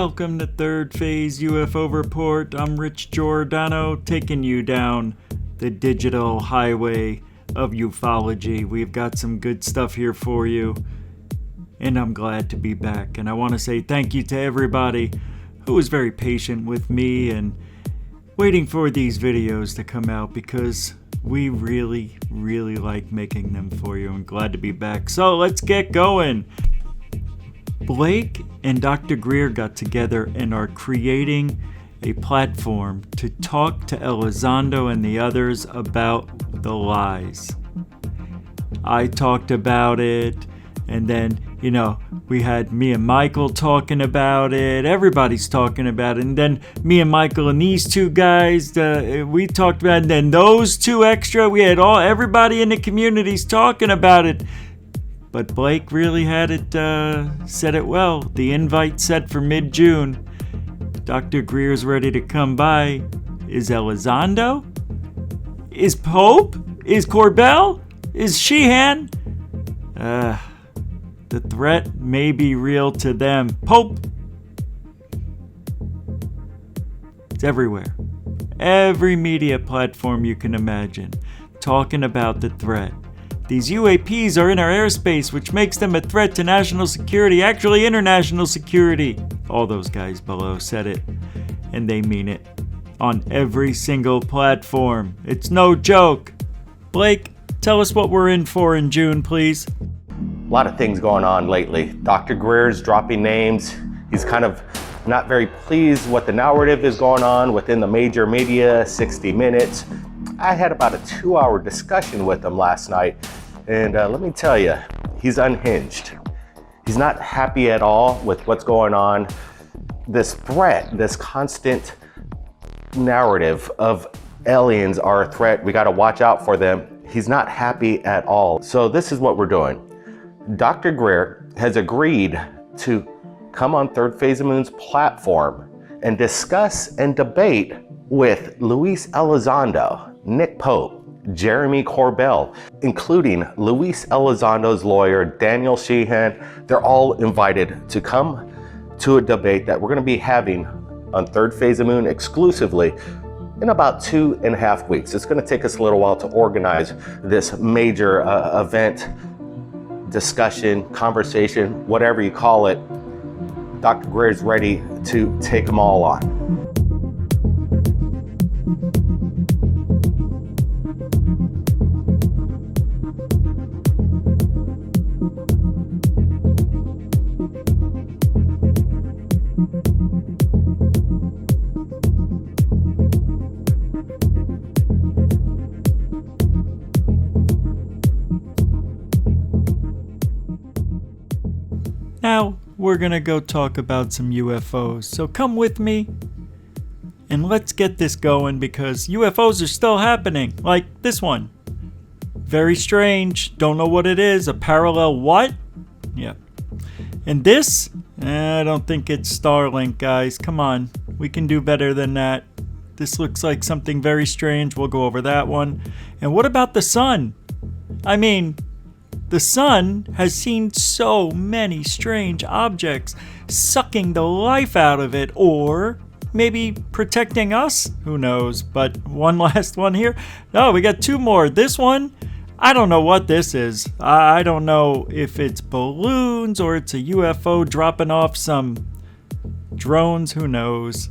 Welcome to Third Phase UFO Report. I'm Rich Giordano, taking you down the digital highway of ufology. We've got some good stuff here for you, and I'm glad to be back. And I want to say thank you to everybody who was very patient with me and waiting for these videos to come out, because we really like making them for you. I'm glad to be back. So let's get going. Blake and Dr. Greer got together and are creating a platform to talk to Elizondo and the others about the lies. I talked about it, and then, we had me and Michael talking about it. Everybody's talking about it. And then me and Michael and these two guys, we talked about it. And then those two extra, we had everybody in the communities talking about it. But Blake really had it, said it well. The invite set for mid-June. Dr. Greer's ready to come by. Is Elizondo? Is Pope? Is Corbell? Is Sheehan? The threat may be real to them. Pope! It's everywhere. Every media platform you can imagine, talking about the threat. These UAPs are in our airspace, which makes them a threat to national security, actually international security. All those guys below said it, and they mean it. On every single platform. It's no joke. Blake, tell us what we're in for in June, please. A lot of things going on lately. Dr. Greer's dropping names. He's kind of not very pleased what the narrative is going on within the major media, 60 Minutes. I had about a 2-hour discussion with him last night, and let me tell you, he's unhinged. He's not happy at all with what's going on. This threat, this constant narrative of aliens are a threat, we got to watch out for them. He's not happy at all. So this is what we're doing. Dr. Greer has agreed to come on Third Phase of Moon's platform and discuss and debate with Luis Elizondo, Nick Pope, Jeremy Corbell, including Luis Elizondo's lawyer, Daniel Sheehan. They're all invited to come to a debate that we're going to be having on Third Phase of Moon exclusively in about 2.5 weeks. It's going to take us a little while to organize this major event, discussion, conversation, whatever you call it. Dr. Greer is ready to take them all on. Now, we're gonna go talk about some UFOs, so come with me and let's get this going, because UFOs are still happening, like this one. Very strange, don't know what it is, a parallel what? Yeah. And this? I don't think it's Starlink, guys, come on, we can do better than that. This looks like something very strange, we'll go over that one. And what about the sun? I mean, the sun has seen so many strange objects, sucking the life out of it, or maybe protecting us? Who knows? But one last one here. No, we got two more. This one, I don't know what this is. I don't know if it's balloons or it's a UFO dropping off some drones. Who knows?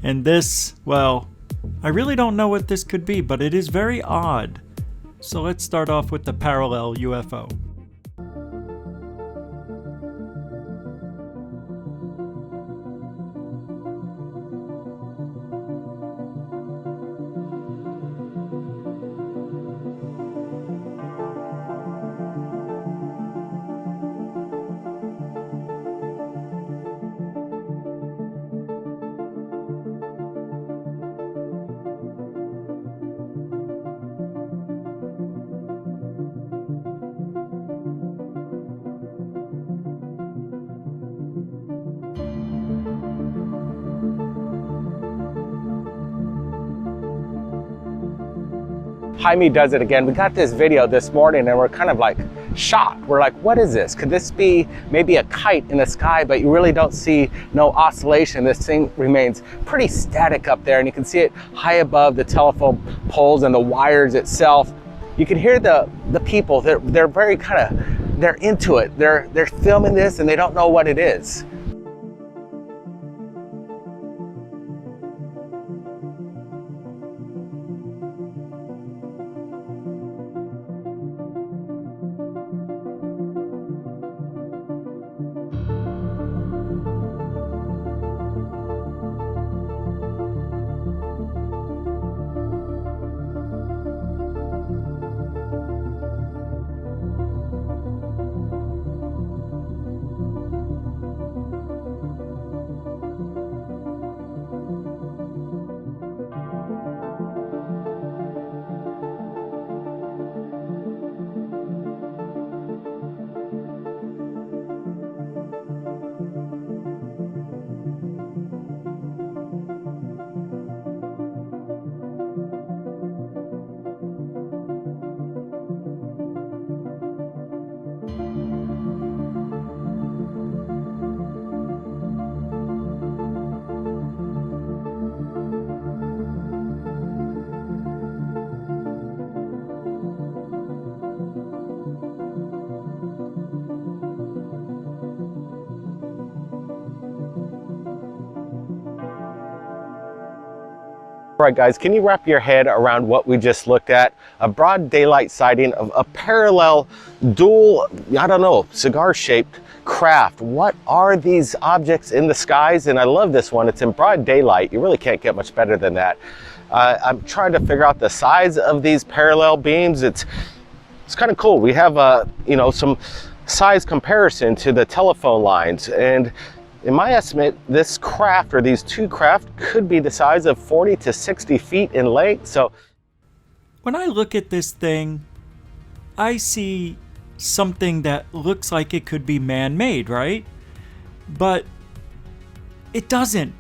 And this, well, I really don't know what this could be, but it is very odd. So let's start off with the parallel UFO. Jaime does it again. We got this video this morning and we're kind of like shocked. We're like, what is this? Could this be maybe a kite in the sky, but you really don't see no oscillation. This thing remains pretty static up there, and you can see it high above the telephone poles and the wires itself. You can hear the people, they're very they're into it. They're filming this and they don't know what it is. All right, guys, can you wrap your head around what we just looked at? A broad daylight sighting of a parallel dual, I don't know, cigar-shaped craft. What are these objects in the skies? And I love this one. It's in broad daylight. You really can't get much better than that. I'm trying to figure out the size of these parallel beams. It's kind of cool. We have some size comparison to the telephone lines, and in my estimate, this craft, or these two craft, could be the size of 40 to 60 feet in length. So when I look at this thing, I see something that looks like it could be man-made, right? But it doesn't.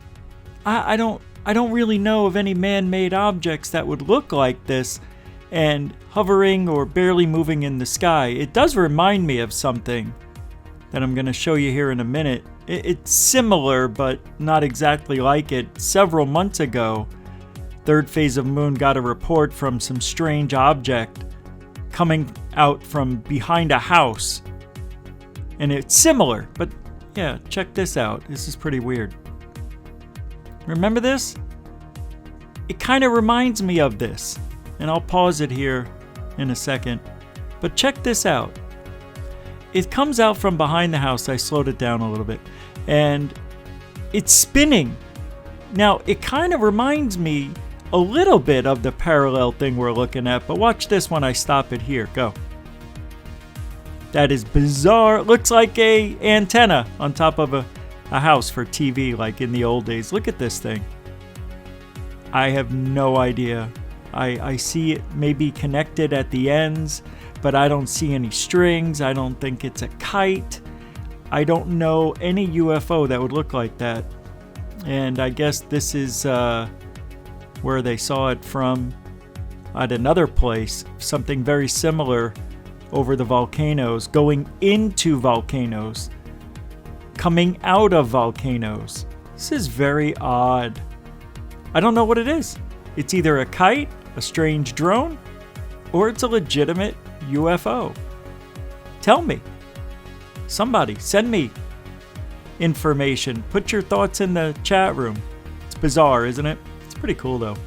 I don't really know of any man-made objects that would look like this and hovering or barely moving in the sky. It does remind me of something that I'm going to show you here in a minute. It's similar, but not exactly like it. Several months ago, Third Phase of Moon got a report from some strange object coming out from behind a house. And it's similar, but yeah, check this out. This is pretty weird. Remember this? It kind of reminds me of this. And I'll pause it here in a second. But check this out. It comes out from behind the house. I slowed it down a little bit. And it's spinning. Now, it kind of reminds me a little bit of the parallel thing we're looking at. But watch this when I stop it here. Go. That is bizarre. It looks like a antenna on top of a house for TV like in the old days. Look at this thing. I have no idea. I see it maybe connected at the ends, but I don't see any strings. I don't think it's a kite. I don't know any UFO that would look like that. And I guess this is where they saw it from at another place. Something very similar over the volcanoes, going into volcanoes, coming out of volcanoes. This is very odd. I don't know what it is. It's either a kite, a strange drone, or it's a legitimate UFO. Tell me. Somebody, send me information. Put your thoughts in the chat room. It's bizarre, isn't it? It's pretty cool, though.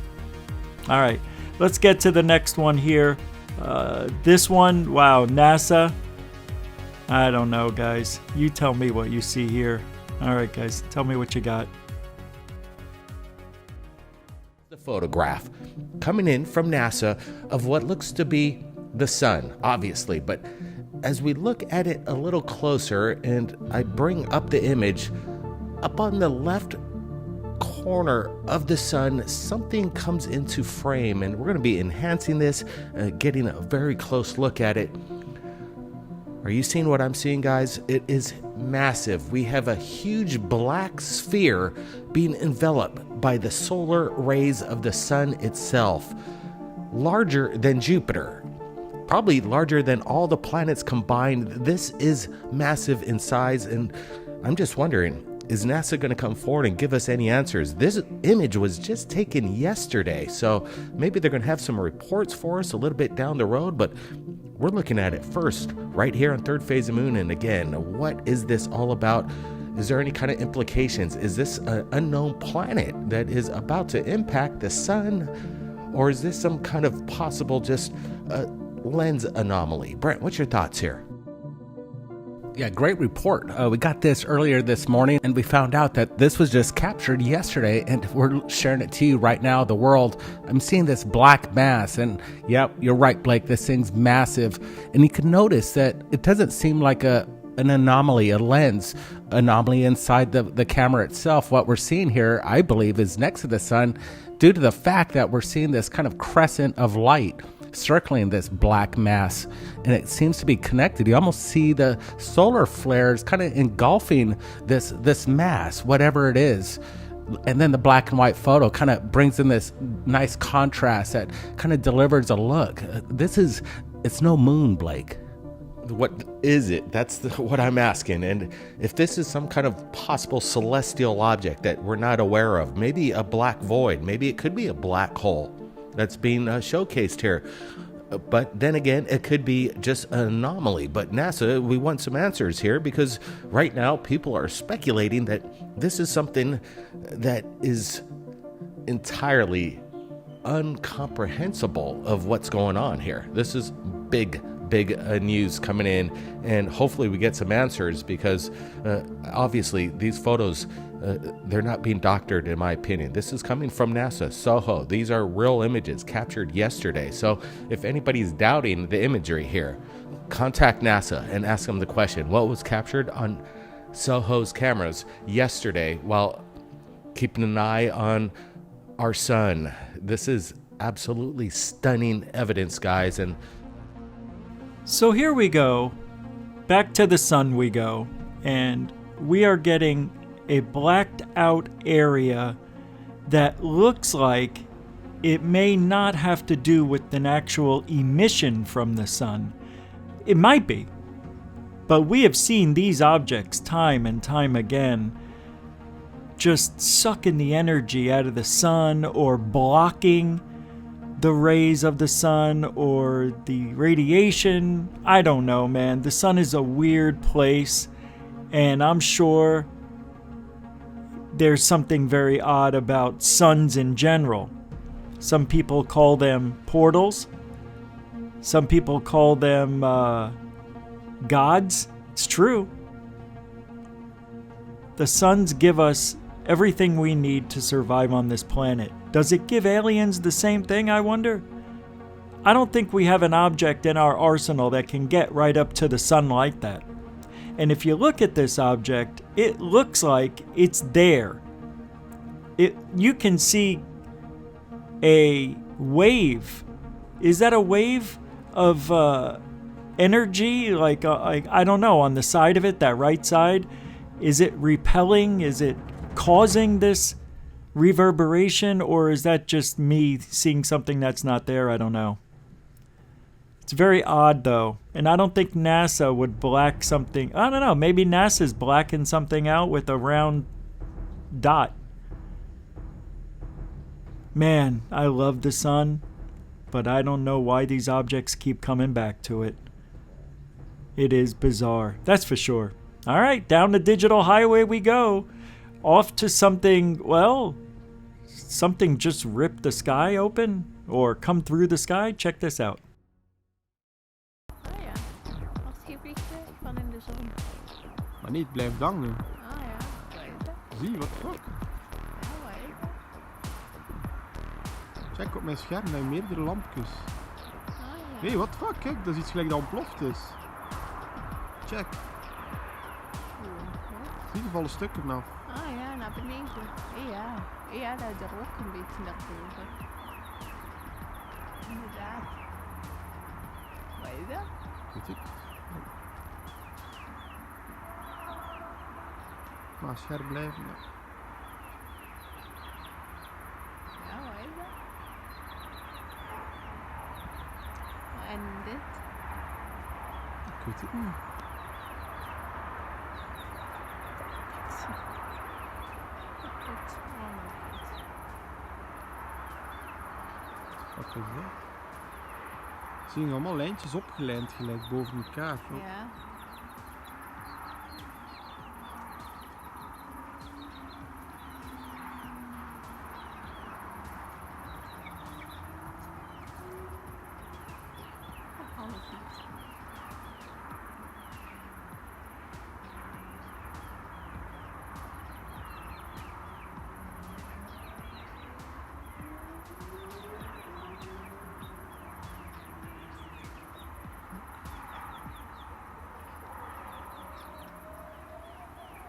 All right, let's get to the next one here. This one, wow, NASA. I don't know, guys. You tell me what you see here. All right, guys, tell me what you got. The photograph coming in from NASA of what looks to be the sun, obviously, but as we look at it a little closer and I bring up the image, up on the left corner of the sun, something comes into frame, and we're going to be enhancing this, getting a very close look at it. Are you seeing what I'm seeing, guys? It is massive. We have a huge black sphere being enveloped by the solar rays of the sun itself, larger than Jupiter. probably larger than all the planets combined. This is massive in size, and I'm just wondering, is NASA going to come forward and give us any answers? This image was just taken yesterday, so maybe they're going to have some reports for us a little bit down the road, but we're looking at it first right here on Third Phase of Moon. And again, what is this all about? Is there any kind of implications? Is this an unknown planet that is about to impact the sun? Or is this some kind of possible just lens anomaly? Brent, what's your thoughts here? Yeah, great report. We got this earlier this morning, and we found out that this was just captured yesterday, and we're sharing it to you right now, the world. I'm seeing this black mass, and yep, you're right, Blake, this thing's massive. And you can notice that it doesn't seem like an anomaly, a lens anomaly inside the camera itself. What we're seeing here, I believe, is next to the sun due to the fact that we're seeing this kind of crescent of light circling this black mass, and it seems to be connected. You almost see the solar flares kind of engulfing this mass, whatever it is. And then the black and white photo kind of brings in this nice contrast that kind of delivers a look. It's no moon, Blake. What is it? That's what I'm asking. And if this is some kind of possible celestial object that we're not aware of, maybe a black void, maybe it could be a black hole that's being showcased here. But then again, it could be just an anomaly. But NASA, we want some answers here, because right now people are speculating that this is something that is entirely incomprehensible of what's going on here. This is big news coming in, and hopefully we get some answers, because obviously these photos, they're not being doctored, in my opinion. This is coming from NASA, SOHO. These are real images captured yesterday. So if anybody's doubting the imagery here, contact NASA and ask them the question, what was captured on SOHO's cameras yesterday while keeping an eye on our sun? This is absolutely stunning evidence, guys. And So here we go. Back to the sun we go. And we are getting a blacked out area that looks like it may not have to do with an actual emission from the sun. It might be. But we have seen these objects time and time again just sucking the energy out of the sun, or blocking the rays of the sun, or the radiation. I don't know, man. The sun is a weird place, and I'm sure there's something very odd about suns in general. Some people call them portals. Some people call them gods. It's true. The suns give us everything we need to survive on this planet. Does it give aliens the same thing, I wonder? I don't think we have an object in our arsenal that can get right up to the sun like that. And if you look at this object, it looks like it's there. You can see a wave. Is that a wave of energy? Like I don't know, on the side of it, that right side? Is it repelling? Is it causing this reverberation, or is that just me seeing something that's not there? I don't know. It's very odd, though, and I don't think NASA would black something. I don't know, maybe NASA's blacking something out with a round dot. Man, I love the sun, but I don't know why these objects keep coming back to it. It is bizarre, that's for sure. All right, down the digital highway we go. Off to something, well, something just ripped the sky open or come through the sky. Check this out. Ah ja, als gewichten van in de zon. Maar niet blijft hangen. Ah ja, buiten. Zie, wat fuck. Ja, maar even. Check op mijn scherm, bij meerdere lampjes. Ah ja. Hé, wat fuck, kijk, dat is iets gelijk dat ontploft is. Check, zie, er vallen stukken af. Ah ja, naar beneden. Ja, ja, daar is er ook een beetje naar boven. Inderdaad. Wat is dat? Weet ik. Maar scherp blijven. Ja. Ja, wat is dat? En dit? weet het niet. Wat is dat? Zie je allemaal lijntjes opgelijnd gelijk boven elkaar. Ja.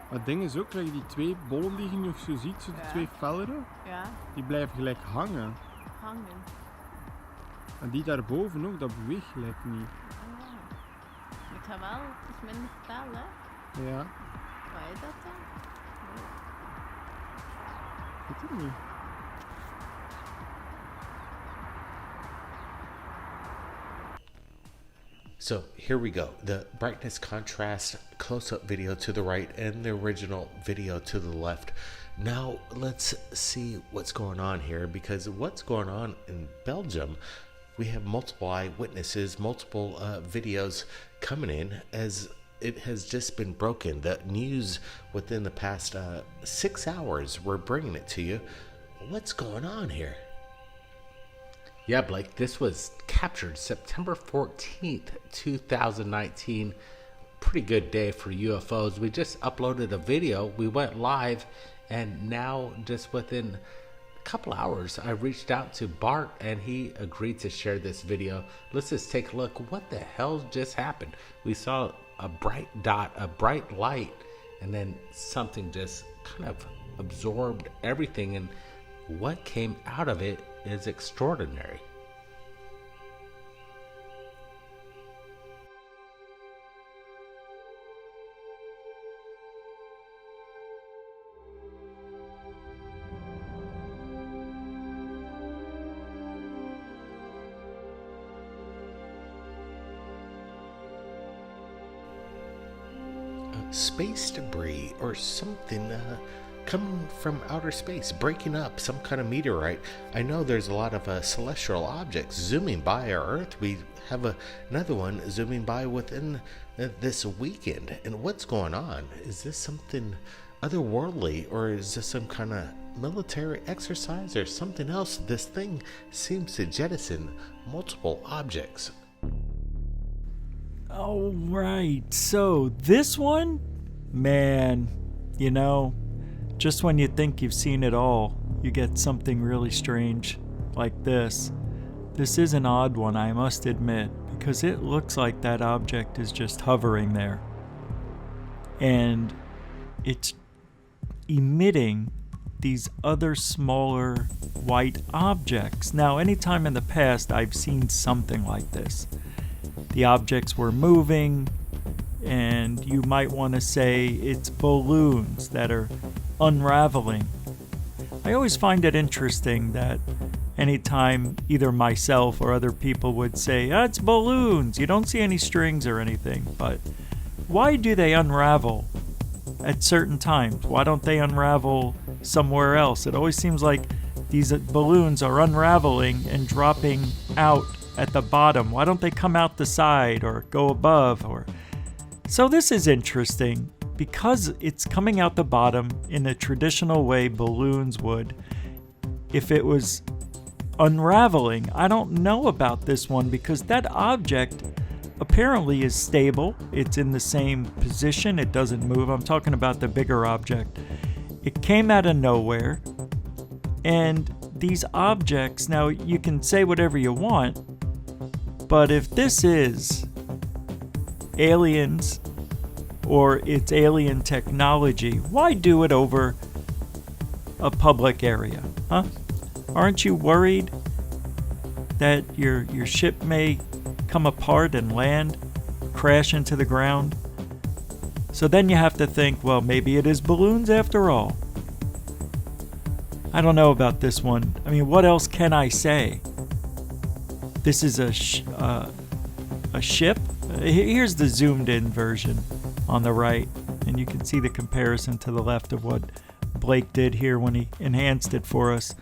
Het ding is ook, dat je die twee bollen die je nog zo ziet, zo de Ja. twee felleren, Ja, die blijven gelijk hangen. hangen. En die daarboven ook, dat beweegt gelijk niet. Ik ga wel, het is minder fel, hè? Ja, Waar is dat dan? ik weet het niet. So here we go. The brightness contrast close-up video to the right and the original video to the left. Now let's see what's going on here, because what's going on in Belgium, we have multiple eyewitnesses, multiple videos coming in as it has just been broken. The news within the past 6 hours, we're bringing it to you. What's going on here? Yeah, Blake, this was captured September 14th, 2019. Pretty good day for UFOs. We just uploaded a video. We went live, and now just within a couple hours, I reached out to Bart, and he agreed to share this video. Let's just take a look. What the hell just happened? We saw a bright dot, a bright light, and then something just kind of absorbed everything, and what came out of it is extraordinary. Space debris or something coming from outer space, breaking up, some kind of meteorite. I know there's a lot of celestial objects zooming by our Earth. We have another one zooming by within this weekend. And what's going on? Is this something otherworldly, or is this some kind of military exercise or something else? This thing seems to jettison multiple objects. Oh, right. So, this one? Man, you know, just when you think you've seen it all, you get something really strange like this. This is an odd one, I must admit, because it looks like that object is just hovering there. And it's emitting these other smaller white objects. Now, anytime in the past I've seen something like this, the objects were moving, and you might want to say it's balloons that are unraveling. I always find it interesting that anytime either myself or other people would say, it's balloons, you don't see any strings or anything, but why do they unravel at certain times? Why don't they unravel somewhere else? It always seems like these balloons are unraveling and dropping out at the bottom. Why don't they come out the side or go above? So this is interesting because it's coming out the bottom in the traditional way balloons would. If it was unraveling, I don't know about this one because that object apparently is stable. It's in the same position. It doesn't move. I'm talking about the bigger object. It came out of nowhere. And these objects, now you can say whatever you want, but if this is aliens or it's alien technology, why do it over a public area? Huh? Aren't you worried that your ship may come apart and land, crash into the ground? So then you have to think, well, maybe it is balloons after all. I don't know about this one. I mean, what else can I say? This is a ship Here's the zoomed in version on the right, and you can see the comparison to the left of what Blake did here when he enhanced it for us.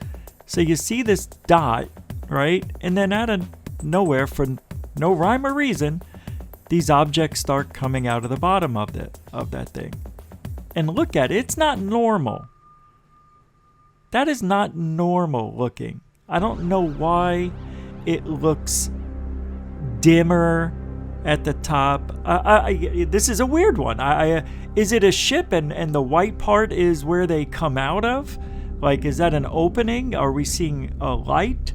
So you see this dot, right? And then out of nowhere, for no rhyme or reason, these objects start coming out of the bottom of that thing. And look at it, it's not normal. That is not normal looking. I don't know why it looks dimmer at the top. This is a weird one. Is it a ship and the white part is where they come out of? Like, is that an opening? Are we seeing a light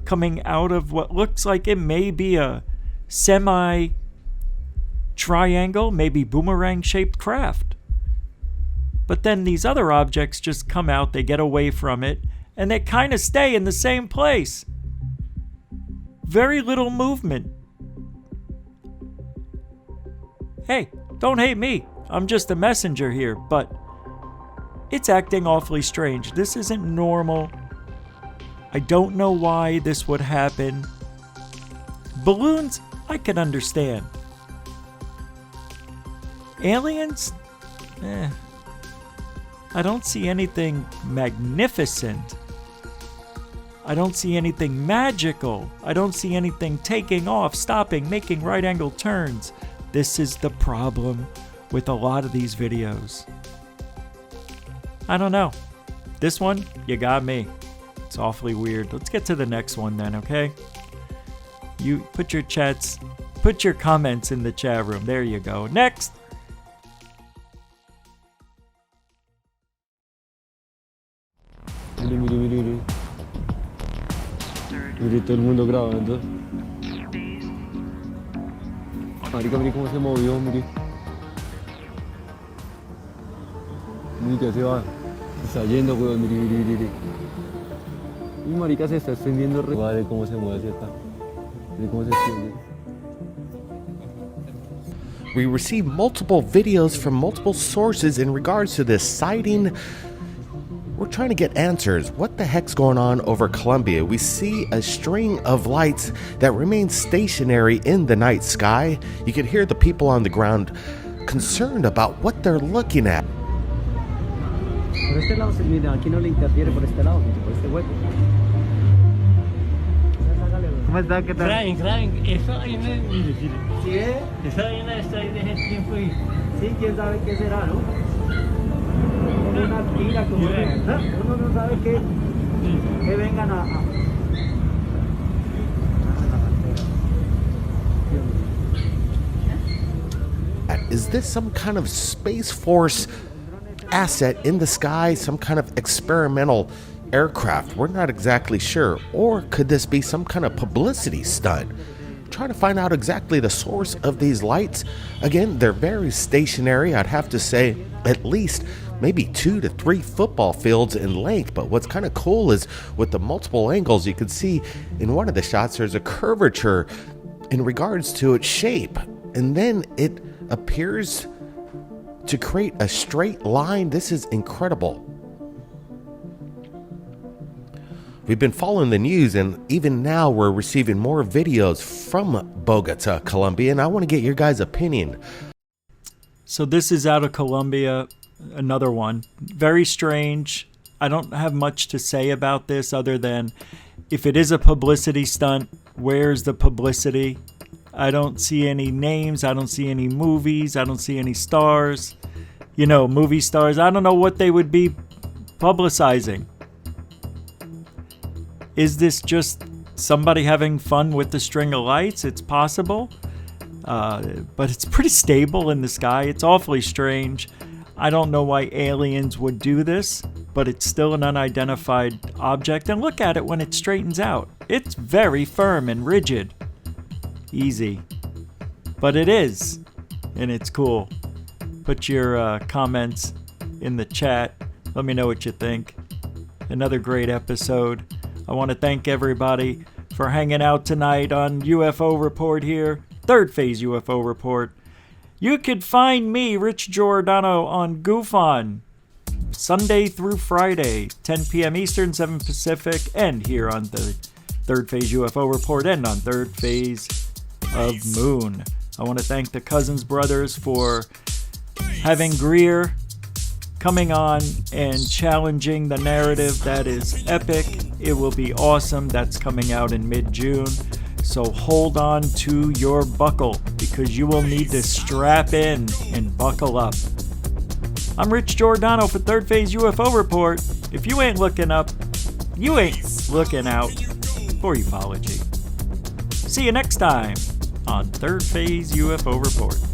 coming out of what looks like it may be a semi-triangle, maybe boomerang-shaped craft? But then these other objects just come out, they get away from it, and they kind of stay in the same place. Very little movement. Hey, don't hate me. I'm just a messenger here, but it's acting awfully strange. This isn't normal. I don't know why this would happen. Balloons, I can understand. Aliens? I don't see anything magnificent. I don't see anything magical. I don't see anything taking off, stopping, making right-angle turns. This is the problem with a lot of these videos. I don't know. This one, you got me. It's awfully weird. Let's get to the next one then, okay? You put your comments in the chat room. There you go. Next. Mire. Mire, todo el mundo grabando. Marica, mire cómo se movió, mire. Mire que se va. Se está yendo, weón, mire. Y marica se está extendiendo re. Vale, cómo se mueve hacia acá. Mire cómo se extiende. We received multiple videos from multiple sources in regards to this sighting. We're trying to get answers. What the heck's going on over Colombia? We see a string of lights that remain stationary in the night sky. You can hear the people on the ground concerned about what they're looking at. Por este lado, mira, aquí no le interfiere por este lado, por este hueco. ¿Cómo está? ¿Qué tal? Crying. Eso ahí no es, mire. ¿Sí ve? Esa vaina está ahí desde el tiempo y... Sí, quién sabe qué será, ¿no? Una tira como uno no sabe que vengan a... Is this some kind of Space Force asset in the sky, some kind of experimental aircraft? We're not exactly sure. Or could this be some kind of publicity stunt? Trying to find out exactly the source of these lights. Again, they're very stationary. I'd have to say at least maybe 2 to 3 football fields in length. But what's kind of cool is with the multiple angles, you can see in one of the shots there's a curvature in regards to its shape, and then it appears to create a straight line. This is incredible. We've been following the news, and even now we're receiving more videos from Bogota, Colombia, and I want to get your guys' opinion. So this is out of Colombia, another one. Very strange. I don't have much to say about this other than if it is a publicity stunt, where's the publicity? I don't see any names. I don't see any movies. I don't see any stars. You know, movie stars. I don't know what they would be publicizing. Is this just somebody having fun with the string of lights? It's possible. But it's pretty stable in the sky. It's awfully strange. I don't know why aliens would do this, but it's still an unidentified object. And look at it when it straightens out. It's very firm and rigid. Easy. But it is. And it's cool. Put your comments in the chat. Let me know what you think. Another great episode. I want to thank everybody for hanging out tonight on UFO Report here. Third Phase UFO Report. You could find me, Rich Giordano, on GUFON Sunday through Friday, 10 p.m. Eastern, 7 Pacific, and here on the Third Phase UFO Report and on Third Phase of Moon. I want to thank the Cousins brothers for having Greer coming on and challenging the narrative. That is epic. It will be awesome. That's coming out in mid-June. So hold on to your buckle because you will need to strap in and buckle up. I'm Rich Giordano for Third Phase UFO Report. If you ain't looking up, you ain't looking out for ufology. See you next time on Third Phase UFO Report.